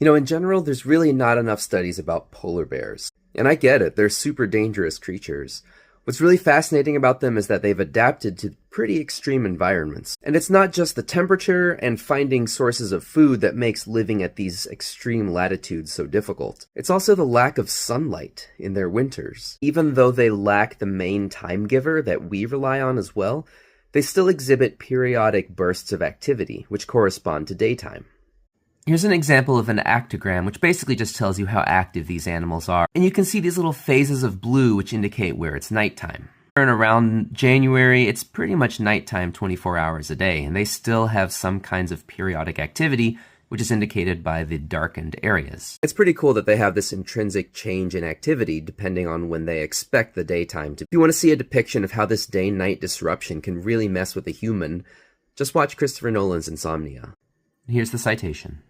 In general, there's really not enough studies about polar bears. And I get it, they're super dangerous creatures. What's really fascinating about them is that they've adapted to pretty extreme environments. And it's not just the temperature and finding sources of food that makes living at these extreme latitudes so difficult. It's also the lack of sunlight in their winters. Even though they lack the main time giver that we rely on as well, they still exhibit periodic bursts of activity, which correspond to daytime. Here's an example of an actogram, which basically just tells you how active these animals are. And you can see these little phases of blue, which indicate where it's nighttime. And around January, it's pretty much nighttime 24 hours a day, and they still have some kinds of periodic activity, which is indicated by the darkened areas. It's pretty cool that they have this intrinsic change in activity depending on when they expect the daytime to. If you want to see a depiction of how this day-night disruption can really mess with a human, just watch Christopher Nolan's Insomnia. Here's the citation.